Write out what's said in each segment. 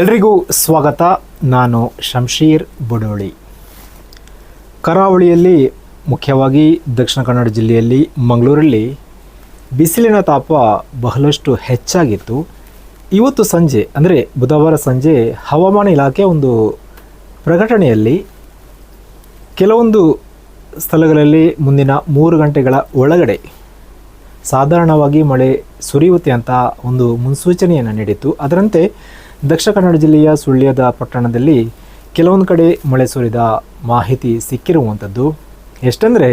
ಎಲ್ರಿಗೂ ಸ್ವಾಗತ. ನಾನು ಶಂಶೀರ್ ಬುಡೋಳಿ. ಕರಾವಳಿಯಲ್ಲಿ, ಮುಖ್ಯವಾಗಿ ದಕ್ಷಿಣ ಕನ್ನಡ ಜಿಲ್ಲೆಯಲ್ಲಿ, ಮಂಗಳೂರಲ್ಲಿ ಬಿಸಿಲಿನ ತಾಪ ಬಹಳಷ್ಟು ಹೆಚ್ಚಾಗಿತ್ತು. ಇವತ್ತು ಸಂಜೆ ಅಂದರೆ ಬುಧವಾರ ಸಂಜೆ ಹವಾಮಾನ ಇಲಾಖೆ ಒಂದು ಪ್ರಕಟಣೆಯಲ್ಲಿ ಕೆಲವೊಂದು ಸ್ಥಳಗಳಲ್ಲಿ ಮುಂದಿನ 3 ಗಂಟೆಗಳ ಒಳಗಡೆ ಸಾಧಾರಣವಾಗಿ ಮಳೆ ಸುರಿಯುತ್ತೆ ಅಂತ ಒಂದು ಮುನ್ಸೂಚನೆಯನ್ನು ನೀಡಿತ್ತು. ಅದರಂತೆ ದಕ್ಷಿಣ ಕನ್ನಡ ಜಿಲ್ಲೆಯ ಸುಳ್ಯದ ಪಟ್ಟಣದಲ್ಲಿ ಕೆಲವೊಂದು ಕಡೆ ಮಳೆ ಸುರಿದ ಮಾಹಿತಿ ಸಿಕ್ಕಿರುವಂಥದ್ದು. ಎಷ್ಟಂದರೆ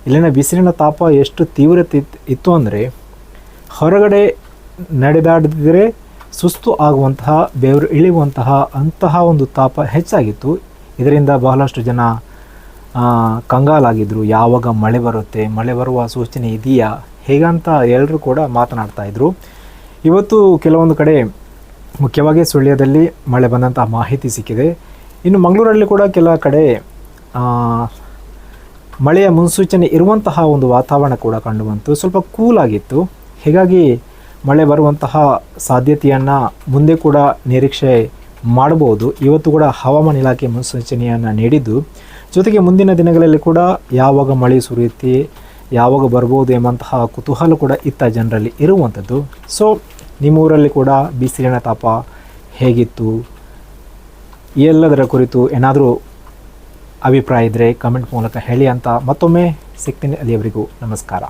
ಇಲ್ಲಿನ ಬಿಸಿಲಿನ ತಾಪ ಎಷ್ಟು ತೀವ್ರತೆ ಇತ್ತು ಅಂದರೆ ಹೊರಗಡೆ ನಡೆದಾಡಿದರೆ ಸುಸ್ತು ಆಗುವಂತಹ, ಬೆವರು ಇಳಿಯುವಂತಹ ಅಂತಹ ಒಂದು ತಾಪ ಹೆಚ್ಚಾಗಿತ್ತು. ಇದರಿಂದ ಬಹಳಷ್ಟು ಜನ ಕಂಗಾಲಾಗಿದ್ದರು. ಯಾವಾಗ ಮಳೆ ಬರುತ್ತೆ, ಮಳೆ ಬರುವ ಸೂಚನೆ ಇದೆಯಾ ಹೇಗಂತ ಎಲ್ಲರೂ ಕೂಡ ಮಾತನಾಡ್ತಾಯಿದ್ರು. ಇವತ್ತು ಕೆಲವೊಂದು ಕಡೆ, ಮುಖ್ಯವಾಗಿ ಸುಳ್ಯದಲ್ಲಿ ಮಳೆ ಬಂದಂಥ ಮಾಹಿತಿ ಸಿಕ್ಕಿದೆ. ಇನ್ನು ಮಂಗಳೂರಲ್ಲಿ ಕೂಡ ಕೆಲ ಕಡೆ ಮಳೆಯ ಮುನ್ಸೂಚನೆ ಇರುವಂತಹ ಒಂದು ವಾತಾವರಣ ಕೂಡ ಕಂಡುಬಂತು. ಸ್ವಲ್ಪ ಕೂಲಾಗಿತ್ತು. ಹೀಗಾಗಿ ಮಳೆ ಬರುವಂತಹ ಸಾಧ್ಯತೆಯನ್ನು ಮುಂದೆ ಕೂಡ ನಿರೀಕ್ಷೆ ಮಾಡಬಹುದು. ಇವತ್ತು ಕೂಡ ಹವಾಮಾನ ಇಲಾಖೆ ಮುನ್ಸೂಚನೆಯನ್ನು ನೀಡಿದ್ದು, ಜೊತೆಗೆ ಮುಂದಿನ ದಿನಗಳಲ್ಲಿ ಕೂಡ ಯಾವಾಗ ಮಳೆ ಸುರಿಯುತ್ತೆ, ಯಾವಾಗ ಬರ್ಬೋದು ಎಂಬಂತಹ ಕುತೂಹಲ ಕೂಡ ಇತ್ತ ಜನರಲ್ಲಿ ಇರುವಂಥದ್ದು. ಸೊ ನಿಮ್ಮ ಊರಲ್ಲಿ ಕೂಡ ಬಿಸಿಲಿನ ತಾಪ ಹೇಗಿತ್ತು, ಎಲ್ಲದರ ಕುರಿತು ಏನಾದರೂ ಅಭಿಪ್ರಾಯ ಇದ್ದರೆ ಕಮೆಂಟ್ ಮೂಲಕ ಹೇಳಿ ಅಂತ ಮತ್ತೊಮ್ಮೆ ಸಿಗ್ತೀನಿ. ಅಲ್ಲಿಯವರೆಗೂ ನಮಸ್ಕಾರ.